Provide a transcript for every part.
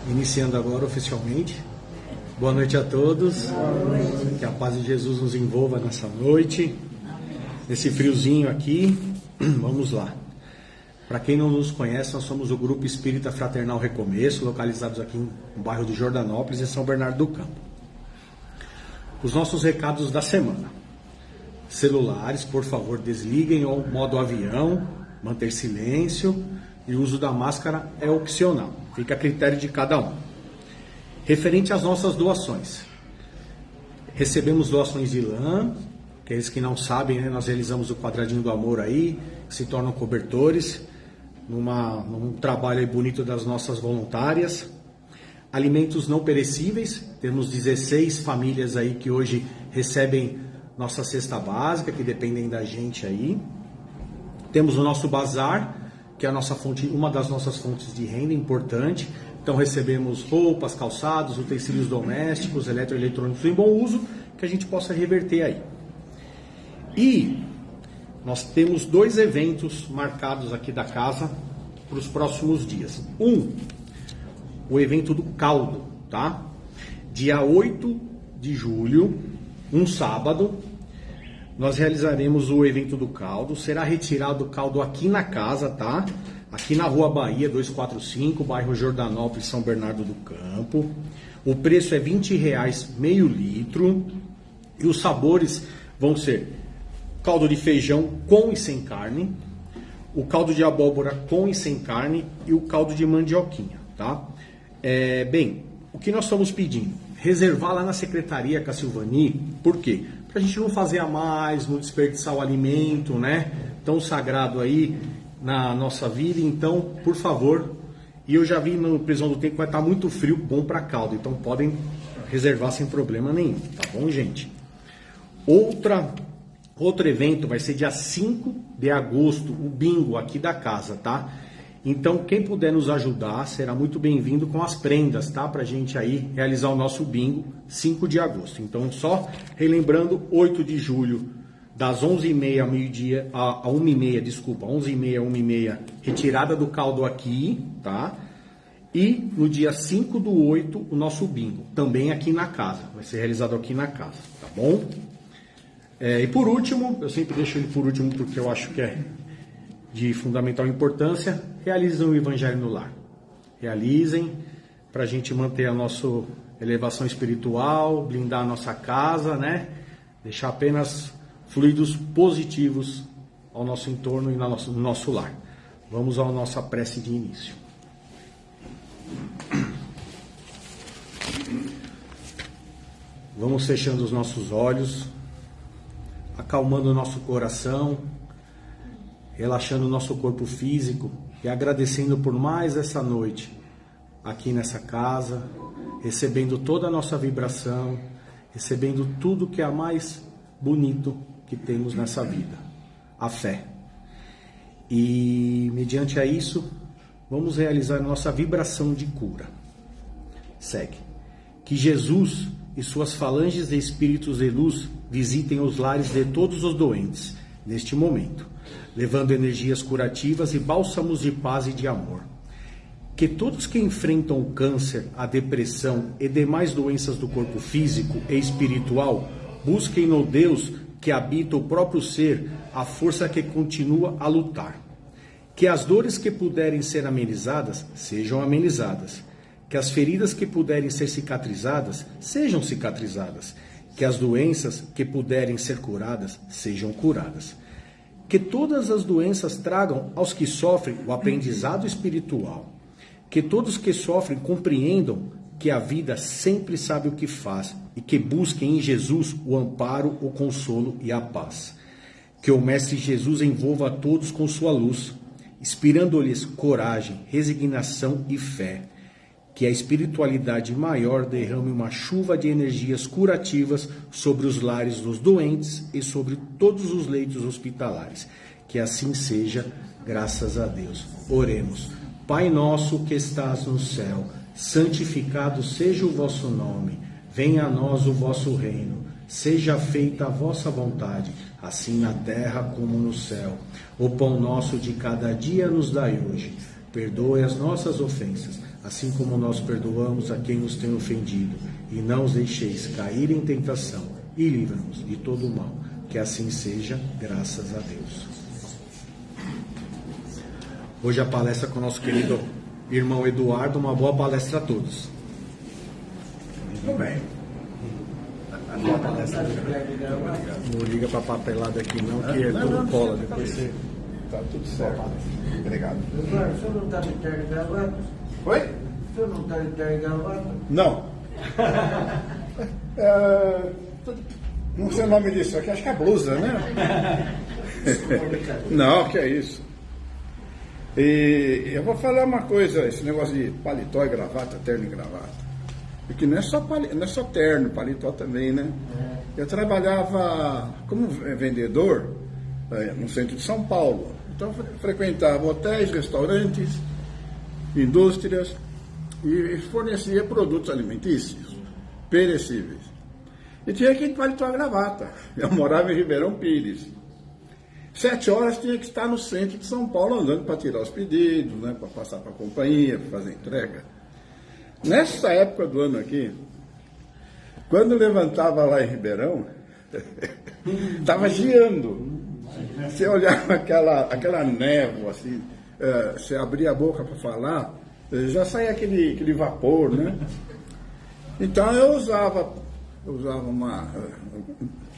Iniciando agora oficialmente. Boa noite a todos. Boa noite. Que a paz de Jesus nos envolva nessa noite. Nesse friozinho aqui. Vamos lá. Para quem não nos conhece, nós somos o Grupo Espírita Fraternal Recomeço, localizados aqui no bairro de Jordanópolis, em São Bernardo do Campo. Os nossos recados da semana. Celulares, por favor, desliguem o modo avião, manter silêncio e o uso da máscara é opcional. Fica a critério de cada um. Referente às nossas doações. Recebemos doações de lã, aqueles que não sabem, né, nós realizamos o quadradinho do amor aí, que se tornam cobertores, num trabalho aí bonito das nossas voluntárias. Alimentos não perecíveis, temos 16 famílias aí que hoje recebem nossa cesta básica, que dependem da gente aí. Temos o nosso bazar, que é a nossa fonte, uma das nossas fontes de renda importante. Então recebemos roupas, calçados, utensílios domésticos, eletroeletrônicos em bom uso, que a gente possa reverter aí. E nós temos 2 eventos marcados aqui da casa para os próximos dias. O evento do caldo, tá? Dia 8 de julho, um sábado, nós realizaremos o evento do caldo. Será retirado o caldo aqui na casa, tá? Aqui na Rua Bahia 245, bairro Jordanópolis, São Bernardo do Campo. O preço é R$20 meio litro. E os sabores vão ser caldo de feijão com e sem carne, o caldo de abóbora com e sem carne e o caldo de mandioquinha, tá? Bem, o que nós estamos pedindo? Reservar lá na Secretaria Cassilvani. Por quê? Pra gente não fazer a mais, não desperdiçar o alimento, né? Tão sagrado aí na nossa vida. Então, por favor, e eu já vi no Prisão do Tempo que vai estar muito frio, bom para caldo. Então podem reservar sem problema nenhum, tá bom, gente? Outro evento vai ser dia 5 de agosto, o bingo aqui da casa, tá? Então, quem puder nos ajudar será muito bem-vindo com as prendas, tá? Pra gente aí realizar o nosso bingo 5 de agosto. Então, só relembrando, 8 de julho, das 11h30 ao meio-dia, a 1h30, desculpa, 11h30 a 1h30, retirada do caldo aqui, tá? E no dia 5 do 8, o nosso bingo, também aqui na casa. Vai ser realizado aqui na casa, tá bom? E por último, eu sempre deixo ele por último porque eu acho que é de fundamental importância, realizem o Evangelho no Lar. Realizem para a gente manter a nossa elevação espiritual, blindar a nossa casa, né? Deixar apenas fluidos positivos ao nosso entorno e no nosso lar. Vamos à nossa prece de início. Vamos fechando os nossos olhos, acalmando o nosso coração, relaxando o nosso corpo físico e agradecendo por mais essa noite aqui nessa casa, recebendo toda a nossa vibração, recebendo tudo que é mais bonito que temos nessa vida, a fé. E mediante a isso, vamos realizar nossa vibração de cura. Segue. Que Jesus e suas falanges de espíritos de luz visitem os lares de todos os doentes neste momento, levando energias curativas e bálsamos de paz e de amor. Que todos que enfrentam o câncer, a depressão e demais doenças do corpo físico e espiritual busquem no Deus que habita o próprio ser a força que continua a lutar. Que as dores que puderem ser amenizadas sejam amenizadas. Que as feridas que puderem ser cicatrizadas sejam cicatrizadas. Que as doenças que puderem ser curadas sejam curadas. Que todas as doenças tragam aos que sofrem o aprendizado espiritual. Que todos que sofrem compreendam que a vida sempre sabe o que faz e que busquem em Jesus o amparo, o consolo e a paz. Que o Mestre Jesus envolva a todos com sua luz, inspirando-lhes coragem, resignação e fé. Que a espiritualidade maior derrame uma chuva de energias curativas sobre os lares dos doentes e sobre todos os leitos hospitalares. Que assim seja, graças a Deus. Oremos. Pai nosso que estás no céu, santificado seja o vosso nome. Venha a nós o vosso reino. Seja feita a vossa vontade, assim na terra como no céu. O pão nosso de cada dia nos dai hoje. Perdoe as nossas ofensas, assim como nós perdoamos a quem nos tem ofendido, e não os deixeis cair em tentação, e livra-nos de todo o mal. Que assim seja, graças a Deus. Hoje a palestra com o nosso querido irmão Eduardo, uma boa palestra a todos. Muito bem. Boa palestra. Não liga para papelada aqui não, que é tudo cola, depois você... Tá tudo certo. Obrigado. Eduardo, o senhor não está de terno e gravata? Oi? O senhor não está de terno e gravata? Não. Não sei o nome disso aqui, acho que é blusa, né? Não, que é isso. E eu vou falar uma coisa, esse negócio de paletó e gravata, terno e gravata. Porque não é só terno, paletó também, né? Eu trabalhava como vendedor no centro de São Paulo. Então eu frequentava hotéis, restaurantes, indústrias e fornecia produtos alimentícios, perecíveis. E tinha que ir de paletó e gravata. Eu morava em Ribeirão Pires. 7 horas tinha que estar no centro de São Paulo andando para tirar os pedidos, né, para passar para a companhia, para fazer entrega. Nessa época do ano aqui, quando eu levantava lá em Ribeirão, estava geando. Você olhava aquela névoa, assim, você abria a boca para falar, já saía aquele vapor, né? Então eu usava uma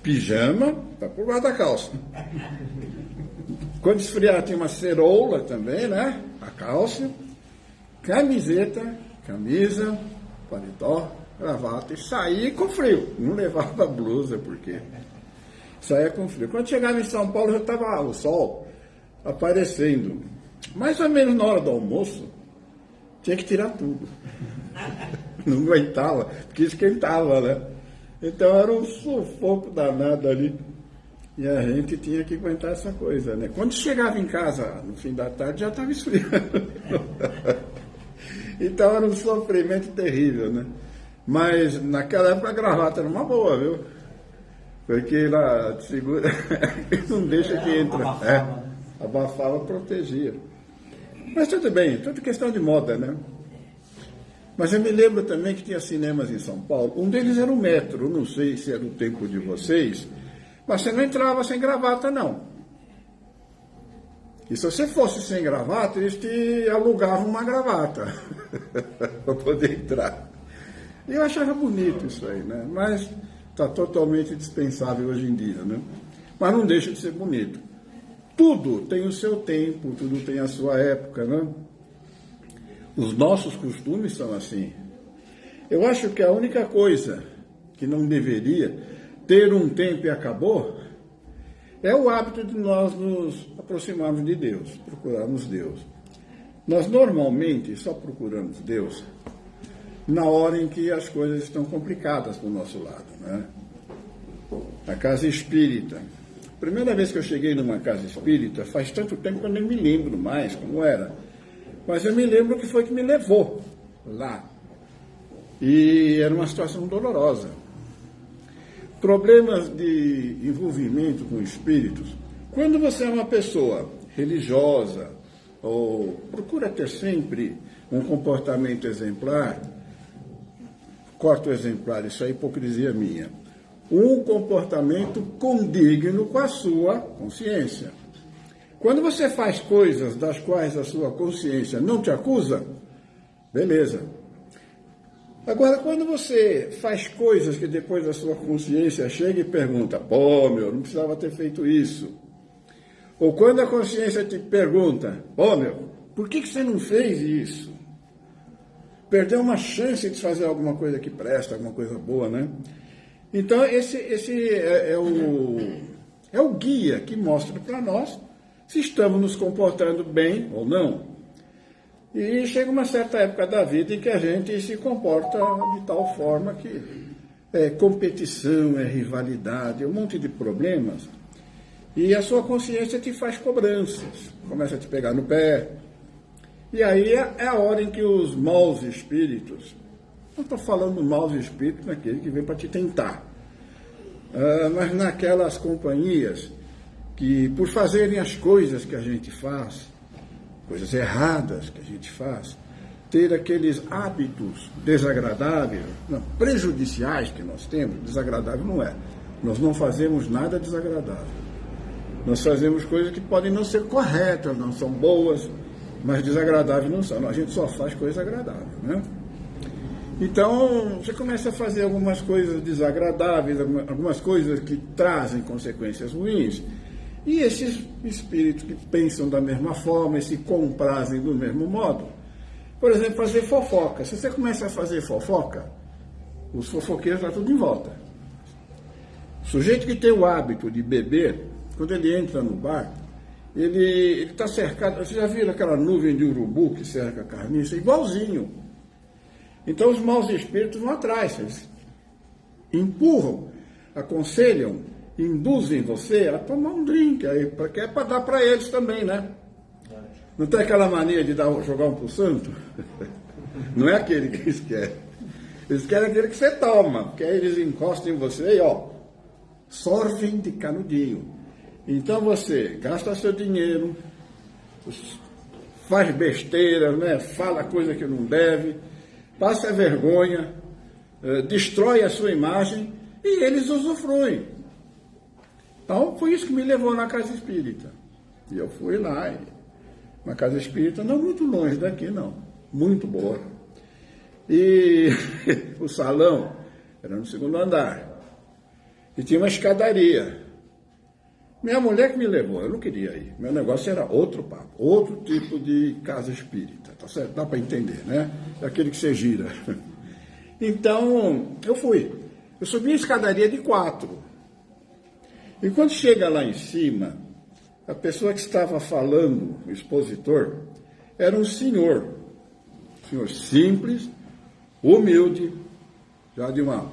pijama para por baixo da calça. Quando esfriava tinha uma ceroula também, né? A calça, camiseta, camisa, paletó, gravata e saía com frio. Não levava blusa, porque saía com frio. Quando chegava em São Paulo já estava o sol aparecendo. Mais ou menos na hora do almoço, tinha que tirar tudo. Não aguentava, porque esquentava, né? Então era um sufoco danado ali. E a gente tinha que aguentar essa coisa, né? Quando chegava em casa, no fim da tarde, já estava esfriando. Então era um sofrimento terrível, né? Mas naquela época a gravata era uma boa, viu? Porque lá segura, não deixa que entra. Abafava, protegia. Mas tudo bem, tudo questão de moda, né? Mas eu me lembro também que tinha cinemas em São Paulo. Um deles era o Metro, não sei se era o tempo de vocês, mas você não entrava sem gravata, não. E se você fosse sem gravata, eles te alugavam uma gravata para poder entrar. E eu achava bonito isso aí, né? Mas está totalmente dispensável hoje em dia, né? Mas não deixa de ser bonito. Tudo tem o seu tempo, tudo tem a sua época, né? Os nossos costumes são assim. Eu acho que a única coisa que não deveria ter um tempo e acabou é o hábito de nós nos aproximarmos de Deus, procurarmos Deus. Nós normalmente só procuramos Deus na hora em que as coisas estão complicadas do nosso lado, né? A casa espírita. Primeira vez que eu cheguei numa casa espírita, faz tanto tempo que eu nem me lembro mais como era. Mas eu me lembro que foi que me levou lá. E era uma situação dolorosa. Problemas de envolvimento com espíritos. Quando você é uma pessoa religiosa, ou procura ter sempre um comportamento exemplar, corta o exemplar, isso é hipocrisia minha. Um comportamento condigno com a sua consciência. Quando você faz coisas das quais a sua consciência não te acusa, beleza. Agora, quando você faz coisas que depois a sua consciência chega e pergunta, pô, meu, não precisava ter feito isso. Ou quando a consciência te pergunta, pô, meu, por que você não fez isso? Perdeu uma chance de fazer alguma coisa que presta, alguma coisa boa, né? Então, esse é o guia que mostra para nós se estamos nos comportando bem ou não. E chega uma certa época da vida em que a gente se comporta de tal forma que é competição, é rivalidade, é um monte de problemas. E a sua consciência te faz cobranças, começa a te pegar no pé. E aí é a hora em que os maus espíritos, não estou falando maus espíritos naquele que vem para te tentar, mas naquelas companhias que, por fazerem as coisas que a gente faz, coisas erradas que a gente faz, ter aqueles hábitos desagradáveis, não, prejudiciais que nós temos. Desagradável não é. Nós não fazemos nada desagradável. Nós fazemos coisas que podem não ser corretas, não são boas, mas desagradáveis não são. A gente só faz coisa agradável, né? Então, você começa a fazer algumas coisas desagradáveis, algumas coisas que trazem consequências ruins, e esses espíritos que pensam da mesma forma e se comprazem do mesmo modo. Por exemplo, fazer fofoca. Se você começa a fazer fofoca, os fofoqueiros estão tudo em volta. O sujeito que tem o hábito de beber, quando ele entra no bar, ele está cercado. Você já viu aquela nuvem de urubu que cerca a carniça? Igualzinho. Então os maus espíritos vão atrás, eles empurram, aconselham, induzem você a tomar um drink, aí, porque é para dar para eles também, né? Não tem aquela mania de jogar um pro santo? Não é aquele que eles querem. Eles querem aquele que você toma, porque aí eles encostam em você e, ó, sorvem de canudinho. Então você gasta seu dinheiro, faz besteira, né? Fala coisa que não deve, passa vergonha, destrói a sua imagem e eles usufruem. Então foi isso que me levou na casa espírita. E eu fui lá, uma casa espírita não muito longe daqui, não, muito boa. E o salão era no segundo andar. E tinha uma escadaria. Minha mulher que me levou, eu não queria ir. Meu negócio era outro papo, outro tipo de casa espírita, tá certo? Dá para entender, né? É aquele que você gira. Então, eu fui. Eu subi a escadaria de 4. E quando chega lá em cima, a pessoa que estava falando, o expositor, era um senhor simples, humilde, já de uma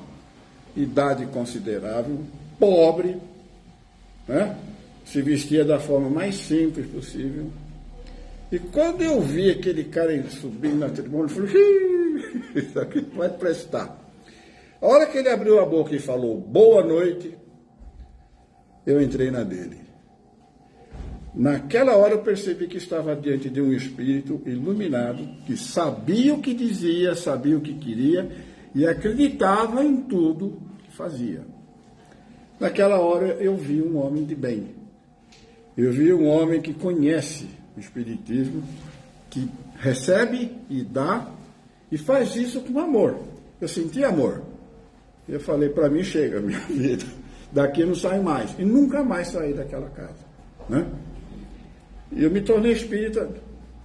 idade considerável, pobre, né? Se vestia da forma mais simples possível. E quando eu vi aquele cara subindo na tribuna, eu falei, isso aqui pode prestar. A hora que ele abriu a boca e falou boa noite, eu entrei na dele. Naquela hora eu percebi que estava diante de um espírito iluminado, que sabia o que dizia, sabia o que queria e acreditava em tudo que fazia. Naquela hora eu vi um homem de bem. Eu vi um homem que conhece o espiritismo, que recebe e dá e faz isso com amor. Eu senti amor. Eu falei, para mim chega, minha vida. Daqui eu não saio mais. E nunca mais saí daquela casa, né? E eu me tornei espírita.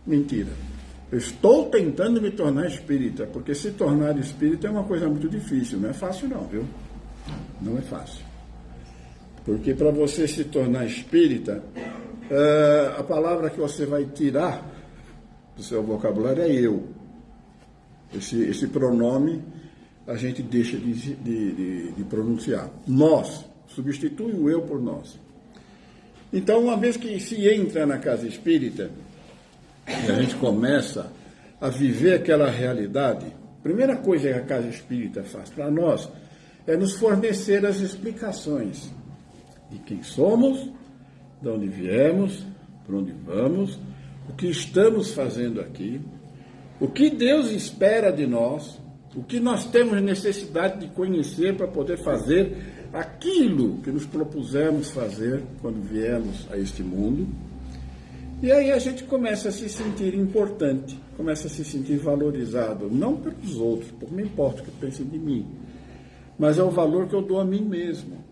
Mentira. Eu estou tentando me tornar espírita, porque se tornar espírita é uma coisa muito difícil. Não é fácil não, viu? Não é fácil. Porque para você se tornar espírita, a palavra que você vai tirar do seu vocabulário é eu. Esse pronome a gente deixa de pronunciar. Nós. Substitui o eu por nós. Então, uma vez que se entra na casa espírita, e a gente começa a viver aquela realidade, a primeira coisa que a casa espírita faz para nós é nos fornecer as explicações de quem somos, de onde viemos, para onde vamos, o que estamos fazendo aqui, o que Deus espera de nós, o que nós temos necessidade de conhecer para poder fazer aquilo que nos propusemos fazer quando viemos a este mundo. E aí a gente começa a se sentir importante, começa a se sentir valorizado, não pelos outros, porque não importa o que pensem de mim, mas é o valor que eu dou a mim mesmo.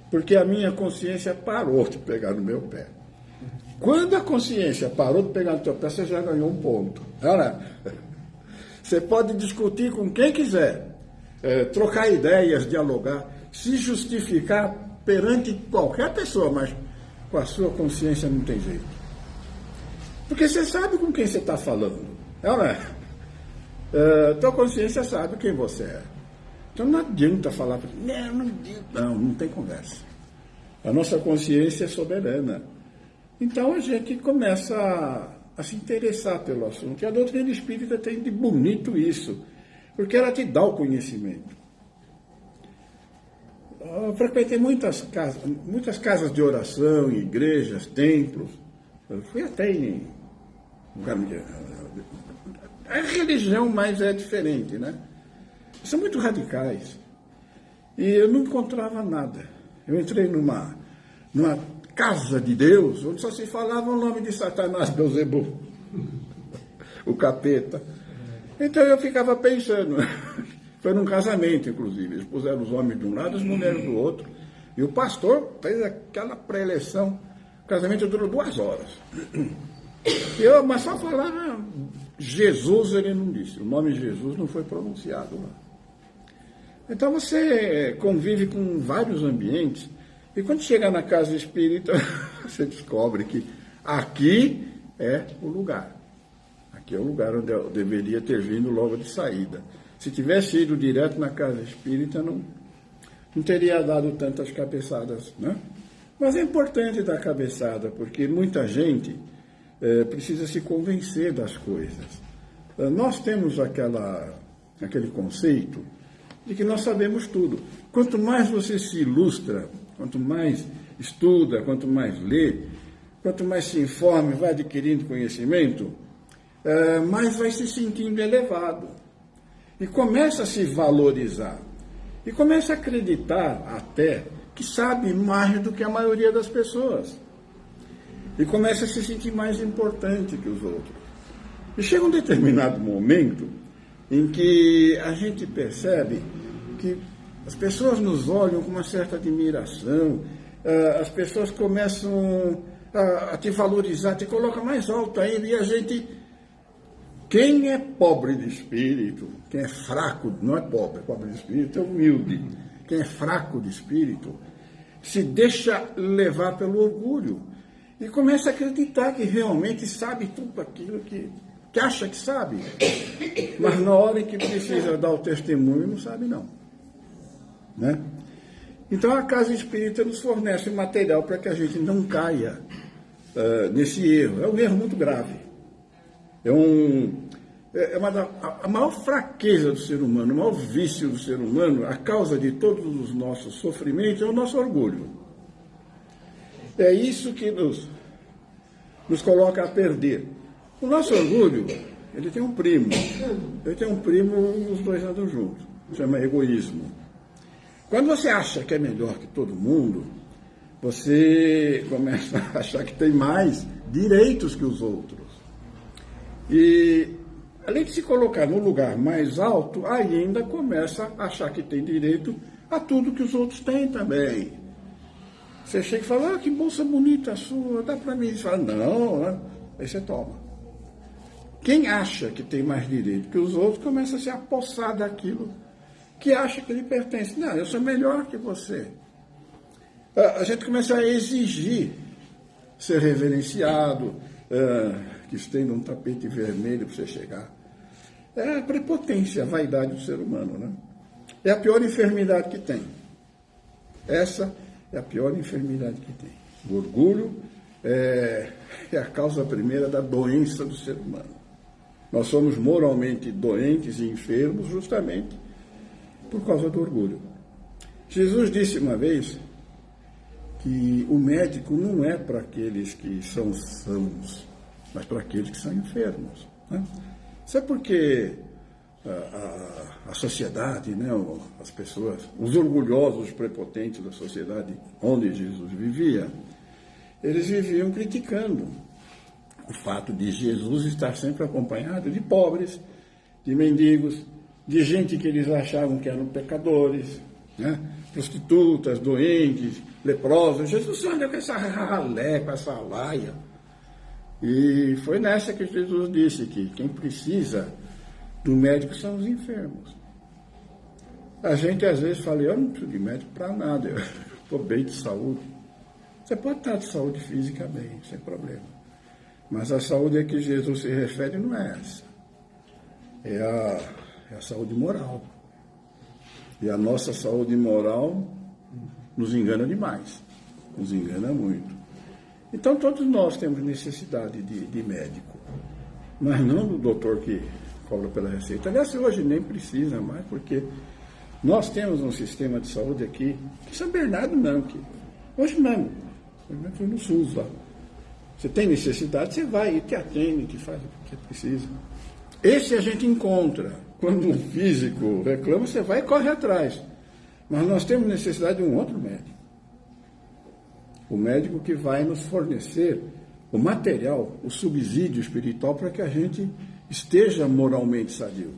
Porque a minha consciência parou de pegar no meu pé. Quando a consciência parou de pegar no teu pé, você já ganhou um ponto. Olha, você pode discutir com quem quiser, trocar ideias, dialogar, se justificar perante qualquer pessoa, mas com a sua consciência não tem jeito. Porque você sabe com quem você está falando. Tua consciência sabe quem você é. Então não adianta falar, não tem conversa. A nossa consciência é soberana. Então a gente começa a se interessar pelo assunto. E a doutrina espírita tem de bonito isso, porque ela te dá o conhecimento. Eu frequentei muitas casas de oração, igrejas, templos. Eu fui até em É religião, mas é diferente, né? São muito radicais. E eu não encontrava nada. Eu entrei numa casa de Deus, onde só se falava o nome de Satanás, Beelzebub, o capeta. Então eu ficava pensando, foi num casamento, inclusive, eles puseram os homens de um lado e as mulheres do outro, e o pastor fez aquela pré-eleição, o casamento durou 2 horas. Mas só falava Jesus, ele não disse, o nome Jesus não foi pronunciado lá. Então você convive com vários ambientes, e quando chega na casa espírita, você descobre que aqui é o lugar. Aqui é o lugar onde eu deveria ter vindo logo de saída. Se tivesse ido direto na casa espírita, não teria dado tantas cabeçadas, né? Mas é importante dar cabeçada, porque muita gente precisa se convencer das coisas. Nós temos aquele conceito de que nós sabemos tudo. Quanto mais você se ilustra, quanto mais estuda, quanto mais lê, quanto mais se informa e vai adquirindo conhecimento, mais vai se sentindo elevado. E começa a se valorizar. E começa a acreditar até que sabe mais do que a maioria das pessoas. E começa a se sentir mais importante que os outros. E chega um determinado momento em que a gente percebe que as pessoas nos olham com uma certa admiração, as pessoas começam a te valorizar, te colocam mais alto ainda, e a gente... Quem é pobre de espírito, quem é fraco, não é pobre de espírito é humilde. Quem é fraco de espírito se deixa levar pelo orgulho e começa a acreditar que realmente sabe tudo aquilo que acha que sabe. Mas na hora em que precisa dar o testemunho, não sabe não. Né? Então a casa espírita nos fornece material para que a gente não caia nesse erro. É um erro muito grave. A maior fraqueza do ser humano, o maior vício do ser humano, a causa de todos os nossos sofrimentos é o nosso orgulho. É isso que nos coloca a perder. O nosso orgulho, ele tem um primo. Os dois andam juntos. Chama egoísmo. Quando você acha que é melhor que todo mundo, você começa a achar que tem mais direitos que os outros. E, além de se colocar no lugar mais alto, ainda começa a achar que tem direito a tudo que os outros têm também. Você chega e fala, que bolsa bonita a sua, dá para mim. Você fala, não, né? Aí você toma. Quem acha que tem mais direito que os outros, começa a se apossar daquilo que acha que lhe pertence. Não, eu sou melhor que você. A gente começa a exigir ser reverenciado, que estenda um tapete vermelho para você chegar. É a prepotência, a vaidade do ser humano, né? É a pior enfermidade que tem. Essa é a pior enfermidade que tem. O orgulho é a causa primeira da doença do ser humano. Nós somos moralmente doentes e enfermos justamente por causa do orgulho. Jesus disse uma vez que o médico não é para aqueles que são sãos, mas para aqueles que são enfermos. Né? Isso é porque a sociedade, né, as pessoas, os orgulhosos, os prepotentes da sociedade onde Jesus vivia, eles viviam criticando o fato de Jesus estar sempre acompanhado de pobres, de mendigos, de gente que eles achavam que eram pecadores, né? Prostitutas, doentes, leprosos. Jesus anda com essa ralé, com essa laia. E foi nessa que Jesus disse que quem precisa do médico são os enfermos. A gente às vezes fala, eu não preciso de médico para nada, eu estou bem de saúde. Você pode estar de saúde física bem, sem problema. Mas a saúde a que Jesus se refere não é essa. É a saúde moral. E a nossa saúde moral nos engana demais. Nos engana muito. Então todos nós temos necessidade de médico. Mas não do doutor que cobra pela receita. Aliás, hoje nem precisa mais, porque nós temos um sistema de saúde aqui, que São Bernardo não, que hoje não. Eu fui no SUS lá. Você tem necessidade, você vai e te atende, te faz o que precisa. Esse a gente encontra. Quando um físico reclama, você vai e corre atrás. Mas nós temos necessidade de um outro médico. O médico que vai nos fornecer o material, o subsídio espiritual para que a gente esteja moralmente sadio.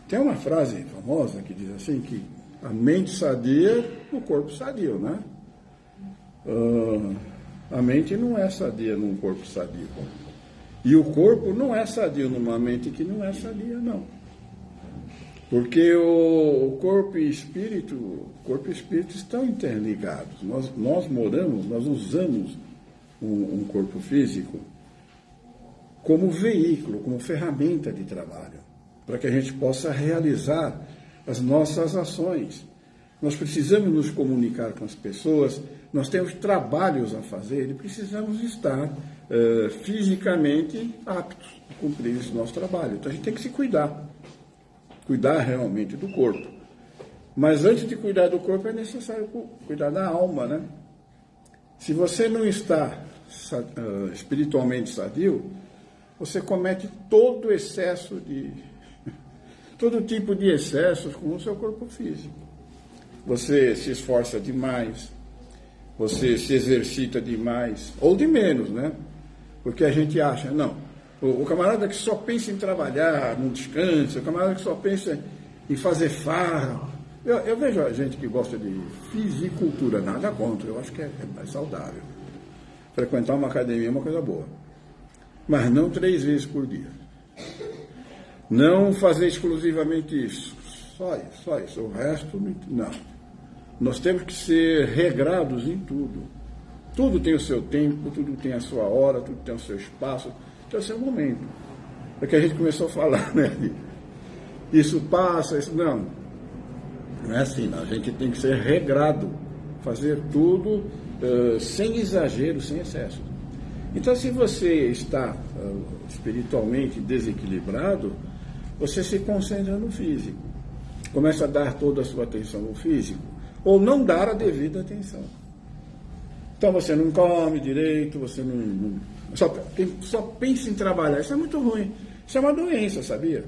Tem uma frase famosa que diz assim, que a mente sadia, o corpo sadio, né? A mente não é sadia num corpo sadio. E o corpo não é sadio numa mente que não é sadia, não. Porque o corpo e espírito estão interligados. Nós usamos um corpo físico como veículo, como ferramenta de trabalho, para que a gente possa realizar as nossas ações. Nós precisamos nos comunicar com as pessoas, nós temos trabalhos a fazer e precisamos estar fisicamente aptos a cumprir esse nosso trabalho. Então a gente tem que se cuidar realmente do corpo. Mas antes de cuidar do corpo é necessário cuidar da alma, né? Se você não está espiritualmente sadio, você comete todo tipo de excessos com o seu corpo físico. Você se esforça demais, você se exercita demais, ou de menos, né? Porque a gente acha, não, o camarada que só pensa em trabalhar, não descansa, o camarada que só pensa em fazer farra. Eu vejo a gente que gosta de fisicultura, nada contra, eu acho que é mais saudável. Frequentar uma academia é uma coisa boa. Mas não 3 vezes por dia. Não fazer exclusivamente isso. Só isso. O resto, não. Nós temos que ser regrados em tudo. Tudo tem o seu tempo, tudo tem a sua hora, tudo tem o seu espaço, tem o seu momento. Porque a gente começou a falar, né? Isso passa, isso não. Não é assim, não. A gente tem que ser regrado. Fazer tudo sem exagero, sem excesso. Então, se você está espiritualmente desequilibrado, você se concentra no físico. Começa a dar toda a sua atenção no físico, ou não dar a devida atenção. Então, você não come direito, você só pensa em trabalhar. Isso é muito ruim. Isso é uma doença, sabia?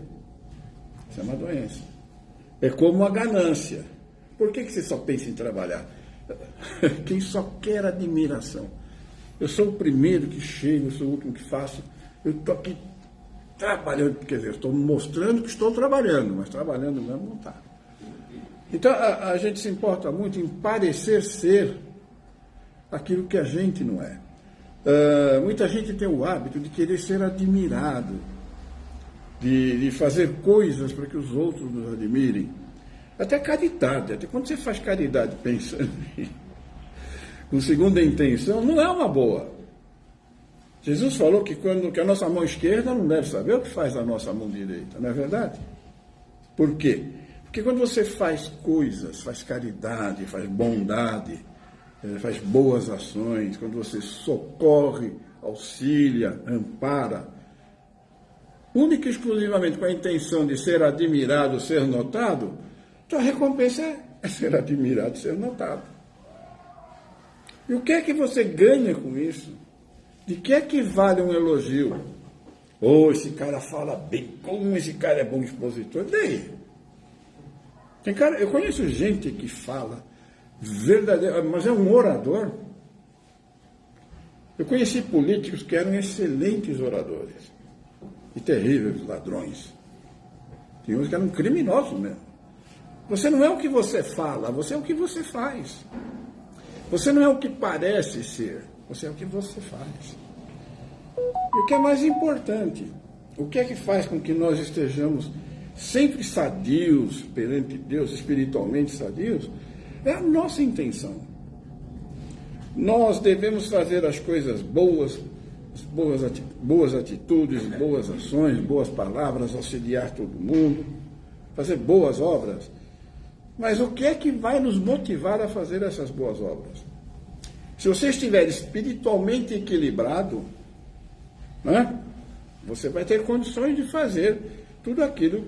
Isso é uma doença. É como a ganância. Por que você só pensa em trabalhar? Quem só quer admiração. Eu sou o primeiro que chego, eu sou o último que faço. Eu estou aqui trabalhando, quer dizer, estou mostrando que estou trabalhando, mas trabalhando mesmo não está. Então, a gente se importa muito em parecer ser aquilo que a gente não é. Muita gente tem o hábito de querer ser admirado, de fazer coisas para que os outros nos admirem. Até caridade, até quando você faz caridade pensando com segunda intenção, não é uma boa. Jesus falou que a nossa mão esquerda não deve saber o que faz a nossa mão direita, não é verdade? Por quê? Porque quando você faz coisas, faz caridade, faz bondade, faz boas ações, quando você socorre, auxilia, ampara, única e exclusivamente com a intenção de ser admirado, ser notado, tua recompensa é ser admirado, ser notado. E o que é que você ganha com isso? De que é que vale um elogio? Esse cara fala bem, como esse cara é bom expositor. E daí? Eu conheço gente que fala verdadeiro, mas é um orador. Eu conheci políticos que eram excelentes oradores e terríveis ladrões. Tinha uns que eram criminosos mesmo. Você não é o que você fala, você é o que você faz. Você não é o que parece ser, você é o que você faz. E o que é mais importante, o que é que faz com que nós estejamos sempre sadios perante Deus, espiritualmente sadios, é a nossa intenção. Nós devemos fazer as coisas boas atitudes, boas ações, boas palavras, auxiliar todo mundo, fazer boas obras. Mas o que é que vai nos motivar a fazer essas boas obras? Se você estiver espiritualmente equilibrado, né, você vai ter condições de fazer tudo aquilo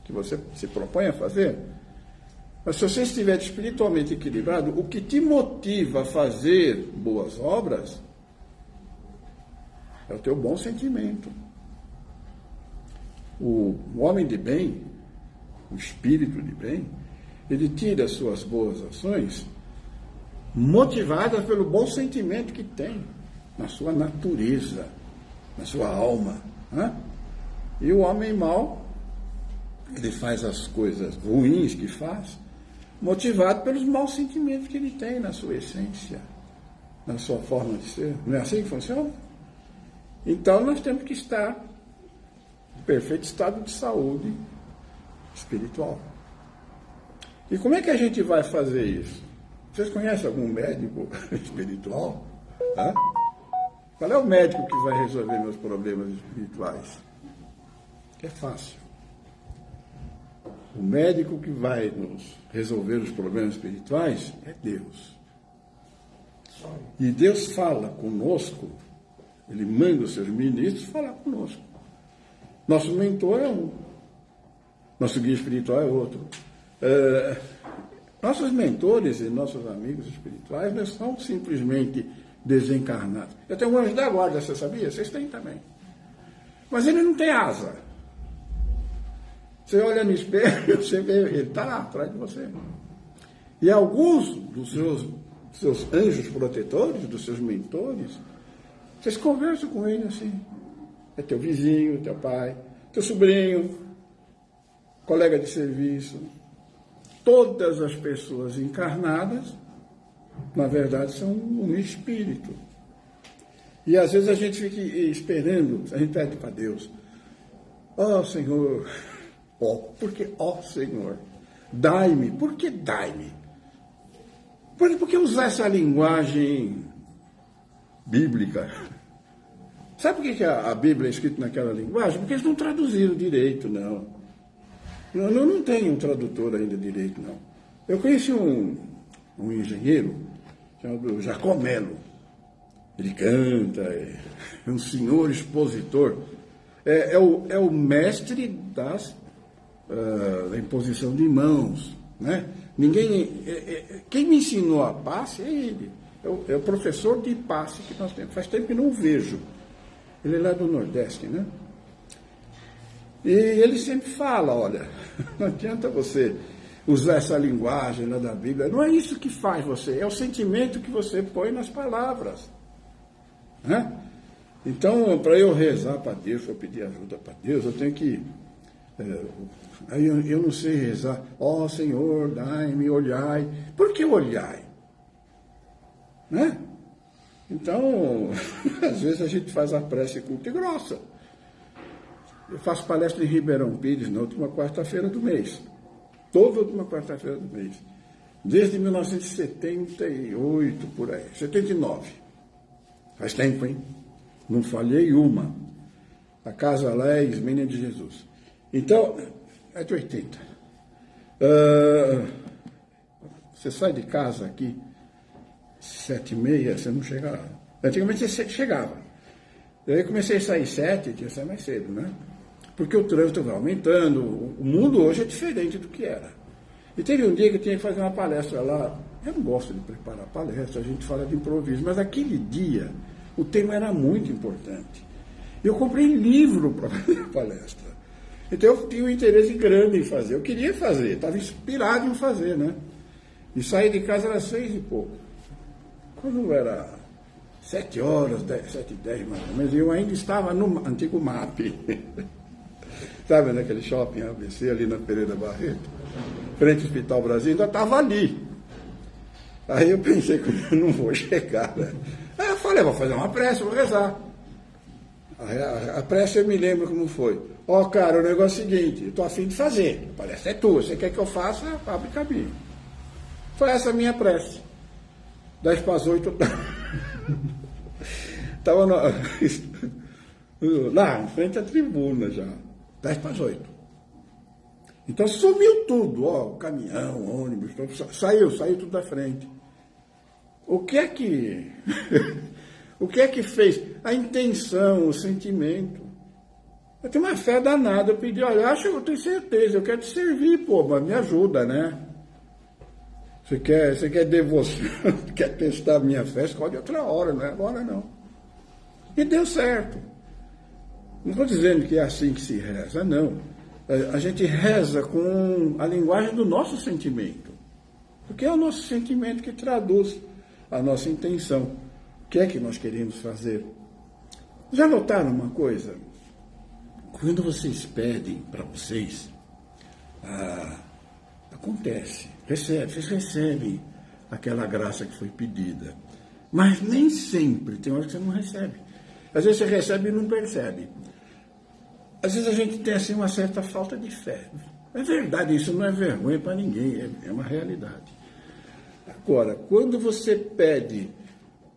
que você se propõe a fazer. Mas se você estiver espiritualmente equilibrado, o que te motiva a fazer boas obras é o teu bom sentimento. O homem de bem, o espírito de bem, ele tira as suas boas ações motivadas pelo bom sentimento que tem na sua natureza, na sua alma. Né? E o homem mau, ele faz as coisas ruins que faz, motivado pelos maus sentimentos que ele tem na sua essência, na sua forma de ser. Não é assim que funciona? Então nós temos que estar em perfeito estado de saúde espiritual. E como é que a gente vai fazer isso? Vocês conhecem algum médico espiritual? Hã? Qual é o médico que vai resolver meus problemas espirituais? É fácil. O médico que vai nos resolver os problemas espirituais é Deus. E Deus fala conosco, Ele manda os seus ministros falar conosco. Nosso mentor é um, nosso guia espiritual é outro. Nossos mentores e nossos amigos espirituais não são simplesmente desencarnados. Eu tenho um anjo da guarda, você sabia? Vocês têm também. Mas ele não tem asa. Você olha no espelho, você vê, ele está lá atrás de você. E alguns dos seus anjos protetores, dos seus mentores, vocês conversam com ele assim. É teu vizinho, teu pai, teu sobrinho, colega de serviço. Todas as pessoas encarnadas, na verdade, são um espírito. E às vezes a gente fica esperando, a gente pede para Deus, ó Senhor, porque ó Senhor, dai-me, por que dai-me? Por que usar essa linguagem bíblica? Sabe por que a Bíblia é escrita naquela linguagem? Porque eles não traduziram direito, não. Eu não tenho um tradutor ainda direito, não. Eu conheci um engenheiro chamado Jacomelo. Ele canta, é um senhor expositor. É o mestre da imposição de mãos. Né? Quem me ensinou a passe é ele. É o professor de passe que nós temos. Faz tempo que não o vejo. Ele é lá do Nordeste, né? E ele sempre fala, olha, não adianta você usar essa linguagem lá da Bíblia, não é isso que faz você, é o sentimento que você põe nas palavras. Né? Então, para eu rezar para Deus, para eu pedir ajuda para Deus, eu tenho que... aí eu não sei rezar, ó Senhor, dai-me, olhai. Por que olhai? Né? Então, às vezes a gente faz a prece curta e grossa. Eu faço palestra em Ribeirão Pires na última quarta-feira do mês. Toda última quarta-feira do mês. Desde 1978, por aí. 79. Faz tempo, hein? Não falhei uma. A casa lá é Ismênia de Jesus. Então, é de 80. Você sai de casa aqui, 7h30, você não chega lá. Antigamente você chegava. Daí eu comecei a sair 7, tinha que sair mais cedo, né? Porque o trânsito vai aumentando, o mundo hoje é diferente do que era. E teve um dia que eu tinha que fazer uma palestra lá. Eu não gosto de preparar palestra, a gente fala de improviso, mas aquele dia o tema era muito importante. Eu comprei livro para fazer a palestra. Então eu tinha um interesse grande em fazer. Eu queria fazer, estava inspirado em fazer, né? E saí de casa às 6 e pouco. Quando era 7 horas, 7h10 mais ou menos, eu ainda estava no antigo MAP. Sabe, naquele shopping ABC, ali na Pereira Barreto, frente ao Hospital Brasil, ainda estava ali. Aí eu pensei que eu não vou chegar, né? Aí eu falei, vou fazer uma prece, vou rezar. A prece eu me lembro como foi. Ó, cara, o negócio é o seguinte, eu estou a fim de fazer, a palestra é tua, você quer que eu faça, abre caminho. Foi essa a minha prece. 10 para as 8, estava lá, em frente à tribuna já. 10 para as 8. Então sumiu tudo, ó, o caminhão, o ônibus, saiu tudo da frente. O que é que fez? A intenção, o sentimento. Eu tenho uma fé danada, eu pedi, olha, eu tenho certeza, eu quero te servir, pô, mas me ajuda, né? Você quer devoção, quer testar a minha fé, escolhe outra hora, não é agora não. E deu certo. Não estou dizendo que é assim que se reza, não. A gente reza com a linguagem do nosso sentimento. Porque é o nosso sentimento que traduz a nossa intenção. O que é que nós queremos fazer? Já notaram uma coisa? Quando vocês pedem para vocês, acontece, vocês recebem aquela graça que foi pedida. Mas nem sempre, tem hora que você não recebe. Às vezes você recebe e não percebe. Às vezes a gente tem assim uma certa falta de fé. É verdade, isso não é vergonha para ninguém, é uma realidade. Agora, quando você pede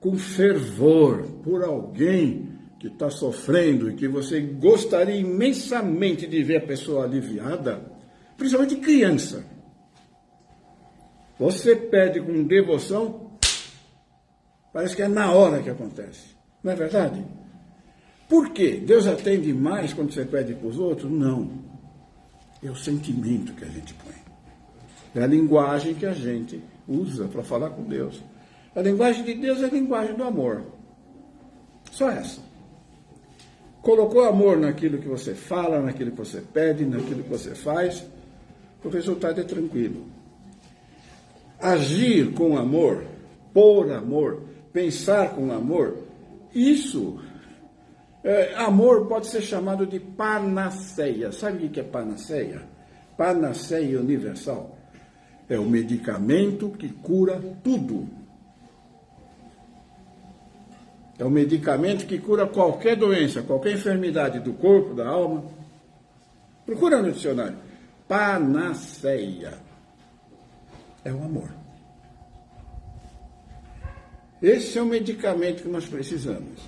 com fervor por alguém que está sofrendo e que você gostaria imensamente de ver a pessoa aliviada, principalmente criança, você pede com devoção, parece que é na hora que acontece. Não é verdade? Por quê? Deus atende mais quando você pede para os outros? Não. É o sentimento que a gente põe. É a linguagem que a gente usa para falar com Deus. A linguagem de Deus é a linguagem do amor. Só essa. Colocou amor naquilo que você fala, naquilo que você pede, naquilo que você faz, o resultado é tranquilo. Agir com amor, por amor, pensar com amor, isso, amor pode ser chamado de panaceia. Sabe o que é panaceia? Panaceia universal. É o medicamento que cura tudo. É o medicamento que cura qualquer doença, qualquer enfermidade do corpo, da alma. Procura no dicionário. Panaceia. É o amor. Esse é o medicamento que nós precisamos.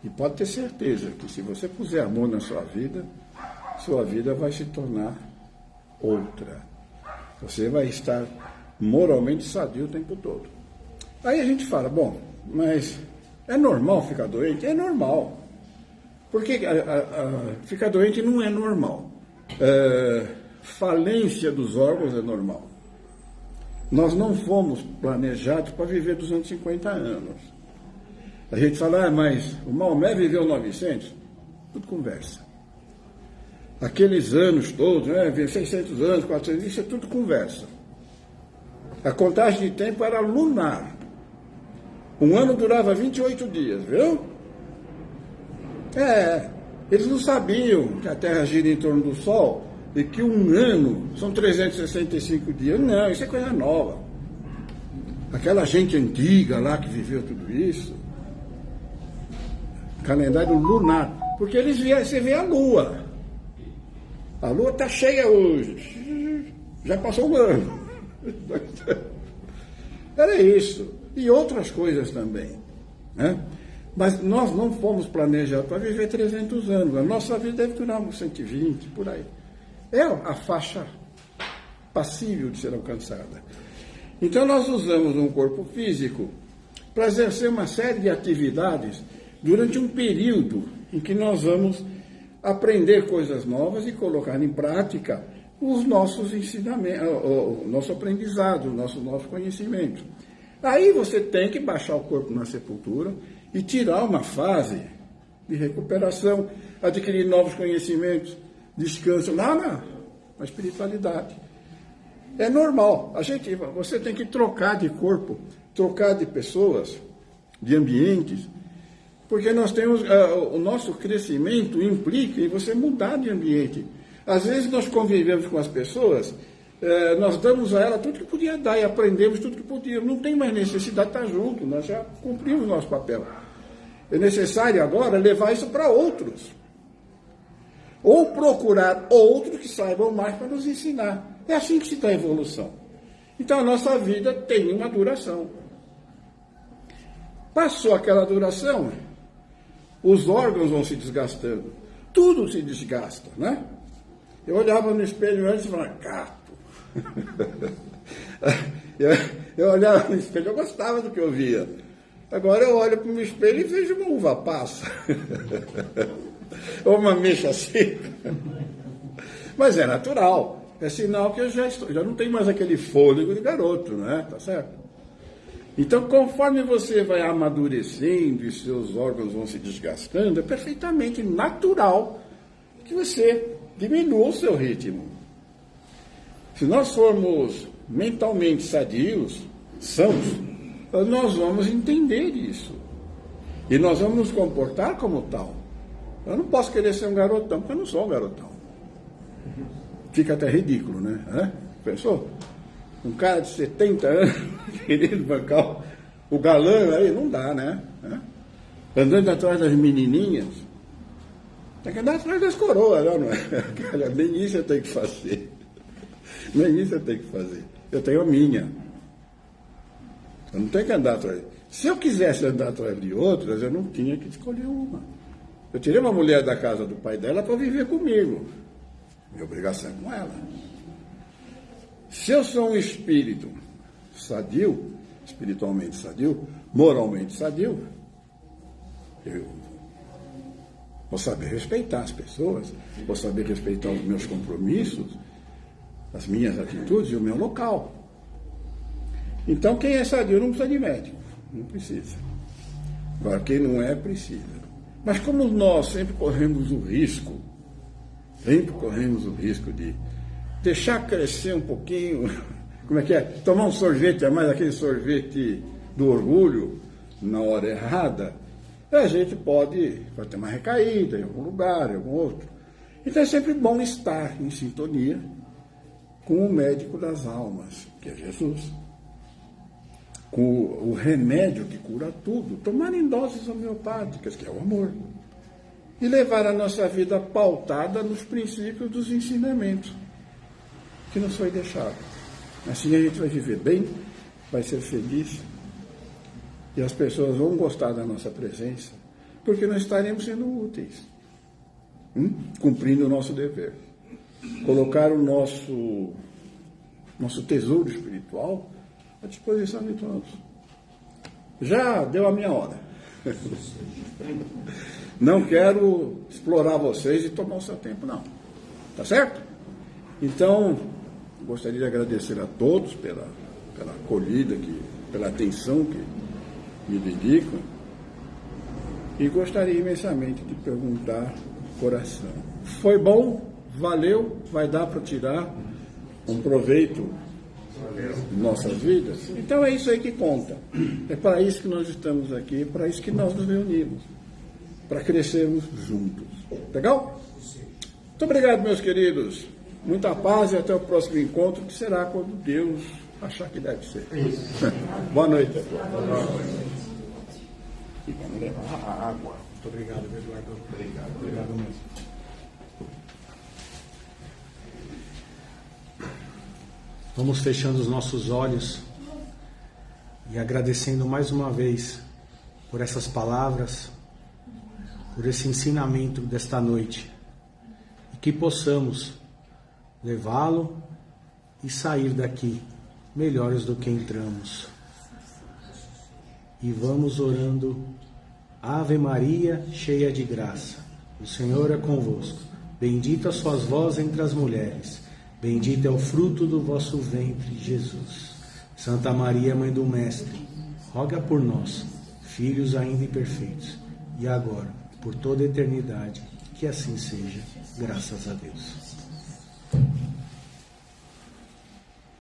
E pode ter certeza que se você puser amor na sua vida vai se tornar outra. Você vai estar moralmente sadio o tempo todo. Aí a gente fala, bom, mas é normal ficar doente? É normal. Porque ficar doente não é normal. Falência dos órgãos é normal. Nós não fomos planejados para viver 250 anos. A gente fala, mas o Maomé viveu 900? Tudo conversa. Aqueles anos todos, 600 anos, 400, isso é tudo conversa. A contagem de tempo era lunar. Um ano durava 28 dias, viu? Eles não sabiam que a Terra gira em torno do Sol e que um ano são 365 dias. Não, isso é coisa nova. Aquela gente antiga lá que viveu tudo isso, calendário lunar, porque você vê a Lua. A Lua está cheia hoje. Já passou um ano. Era isso. E outras coisas também. Né? Mas nós não fomos planejados para viver 300 anos. A nossa vida deve durar uns 120, por aí. É a faixa passível de ser alcançada. Então nós usamos um corpo físico para exercer uma série de atividades durante um período em que nós vamos aprender coisas novas e colocar em prática os nossos ensinamentos, o nosso aprendizado, o nosso conhecimento. Aí você tem que baixar o corpo na sepultura e tirar uma fase de recuperação, adquirir novos conhecimentos, descanso lá na espiritualidade. É normal. Você tem que trocar de corpo, trocar de pessoas, de ambientes, porque nós temos o nosso crescimento implica em você mudar de ambiente. Às vezes nós convivemos com as pessoas, nós damos a ela tudo que podia dar e aprendemos tudo que podíamos. Não tem mais necessidade de estar junto, nós já cumprimos o nosso papel. É necessário agora levar isso para outros. Ou procurar outros que saibam mais para nos ensinar. É assim que se dá a evolução. Então a nossa vida tem uma duração. Passou aquela duração, os órgãos vão se desgastando. Tudo se desgasta, né? Eu olhava no espelho antes e falava, gato. eu olhava no espelho, eu gostava do que eu via. Agora eu olho para o meu espelho e vejo uma uva passa. Ou uma mecha seca. Mas é natural. É sinal que eu já não tenho mais aquele fôlego de garoto, né? Tá certo? Então, conforme você vai amadurecendo e seus órgãos vão se desgastando, é perfeitamente natural que você diminua o seu ritmo. Se nós formos mentalmente sadios, sãos, nós vamos entender isso. E nós vamos nos comportar como tal. Eu não posso querer ser um garotão, porque eu não sou um garotão. Fica até ridículo, né? Pensou? Um cara de 70 anos querendo bancar o galã aí, não dá, né? Andando atrás das menininhas, tem que andar atrás das coroas, não é? Cara, nem isso eu tenho que fazer. Nem isso eu tenho que fazer. Eu tenho a minha. Eu não tenho que andar atrás. Se eu quisesse andar atrás de outras, eu não tinha que escolher uma. Eu tirei uma mulher da casa do pai dela para viver comigo. Minha obrigação é com ela. Se eu sou um espírito sadio, espiritualmente sadio, moralmente sadio, eu vou saber respeitar as pessoas, vou saber respeitar os meus compromissos, as minhas atitudes e o meu local. Então, quem é sadio não precisa de médico, não precisa. Agora, quem não é, precisa. Mas como nós sempre corremos o risco de deixar crescer um pouquinho, como é que é? Tomar um sorvete a mais, aquele sorvete do orgulho, na hora errada, a gente pode ter uma recaída em algum lugar, em algum outro. Então é sempre bom estar em sintonia com o médico das almas, que é Jesus. Com o remédio que cura tudo, tomar em doses homeopáticas, que é o amor. E levar a nossa vida pautada nos princípios dos ensinamentos que nos foi deixado. Assim a gente vai viver bem, vai ser feliz, e as pessoas vão gostar da nossa presença, porque nós estaremos sendo úteis, cumprindo o nosso dever. Colocar o nosso tesouro espiritual à disposição de todos. Já deu a minha hora. Não quero explorar vocês e tomar o seu tempo, não. Tá certo? Então, gostaria de agradecer a todos pela acolhida, pela atenção que me dedicam. E gostaria imensamente de perguntar o coração. Foi bom? Valeu? Vai dar para tirar um proveito de nossas vidas? Então é isso aí que conta. É para isso que nós estamos aqui, é para isso que nós nos reunimos. Para crescermos juntos. Legal? Muito obrigado, meus queridos. Muita paz e até o próximo encontro, que será quando Deus achar que deve ser. Boa noite a todos. E vamos levar a água. Muito obrigado, Eduardo. Obrigado mesmo. Vamos fechando os nossos olhos e agradecendo mais uma vez por essas palavras, por esse ensinamento desta noite, e que possamos levá-lo e sair daqui melhores do que entramos. E vamos orando: Ave Maria, cheia de graça, o Senhor é convosco. Bendita sois vós entre as mulheres, bendito é o fruto do vosso ventre, Jesus. Santa Maria, Mãe do Mestre, roga por nós, filhos ainda imperfeitos, e agora, por toda a eternidade, que assim seja, graças a Deus.